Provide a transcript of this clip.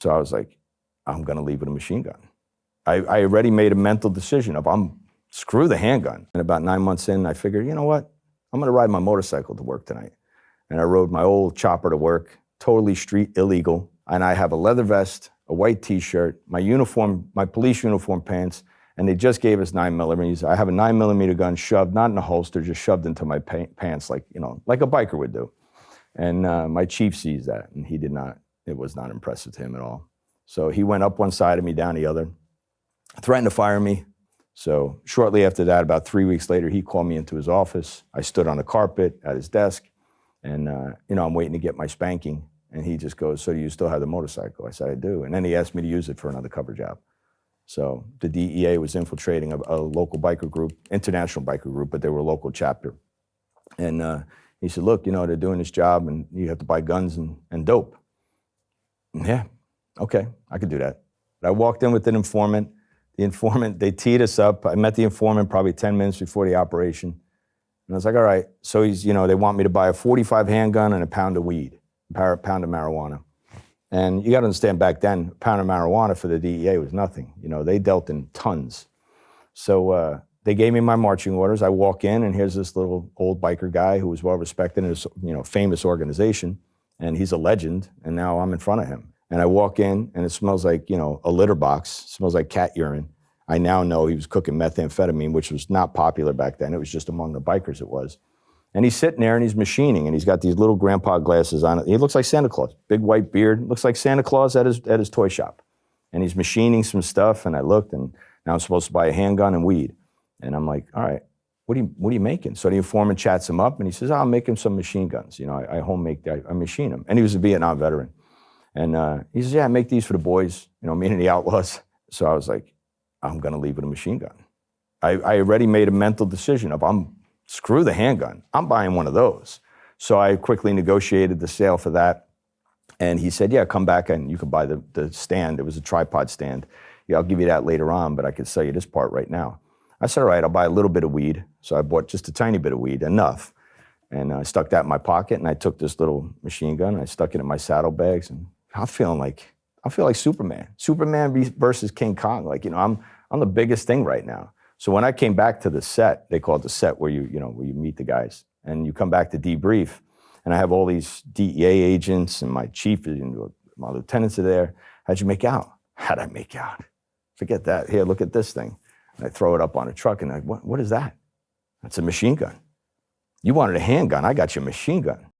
So I was like, I'm gonna leave with a machine gun. I already made a mental decision of screw the handgun. And about 9 months in, I figured, you know what? I'm gonna ride my motorcycle to work tonight. And I rode my old chopper to work, totally street illegal. And I have a leather vest, a white t-shirt, my uniform, my police uniform pants, and they just gave us 9mm. I have a 9mm gun shoved, not in a holster, just shoved into my pants like, like a biker would do. And my chief sees that, and he did not, it was not impressive to him at all. So he went up one side of me, down the other, threatened to fire me. So shortly after that, about 3 weeks later, he called me into his office. I stood on the carpet at his desk, and I'm waiting to get my spanking. And he just goes, so do you still have the motorcycle? I said, I do. And then he asked me to use it for an undercover job. So the DEA was infiltrating a local biker group, international biker group, but they were a local chapter. And he said, look, they're doing this job and you have to buy guns and dope. Yeah, okay, I could do that. I walked in with an informant. The informant, they teed us up. I met the informant probably 10 minutes before the operation. And I was like, all right. So they want me to buy a .45 handgun and a pound of weed, a pound of marijuana. And you got to understand, back then, a pound of marijuana for the DEA was nothing. They dealt in tons. So they gave me my marching orders. I walk in, and here's this little old biker guy who was well respected in his, famous organization, and he's a legend. And now I'm in front of him. And I walk in, and it smells like, a litter box. It smells like cat urine. I now know he was cooking methamphetamine, which was not popular back then. It was just among the bikers it was. And he's sitting there, and he's machining, and he's got these little grandpa glasses on. He looks like Santa Claus, big white beard. Looks like Santa Claus at his toy shop. And he's machining some stuff, and I looked, and now I'm supposed to buy a handgun and weed. And I'm like, all right, what are you making? So the informant chats him up, and he says, I'm making some machine guns. I machine them. And he was a Vietnam veteran. And he says, yeah, I make these for the boys, meaning the outlaws. So I was like, I'm gonna leave with a machine gun. I already made a mental decision of screw the handgun, I'm buying one of those. So I quickly negotiated the sale for that. And he said, yeah, come back and you can buy the stand. It was a tripod stand. Yeah, I'll give you that later on, but I can sell you this part right now. I said, all right, I'll buy a little bit of weed. So I bought just a tiny bit of weed, enough. And I stuck that in my pocket, and I took this little machine gun and I stuck it in my saddlebags, and I feel like Superman. Superman versus King Kong. I'm the biggest thing right now. So when I came back to the set, they call it the set where where you meet the guys, and you come back to debrief, and I have all these DEA agents and my chief and my lieutenants are there. How'd you make out? How'd I make out? Forget that. Here, look at this thing. And I throw it up on a truck, and what is that? That's a machine gun. You wanted a handgun, I got you a machine gun.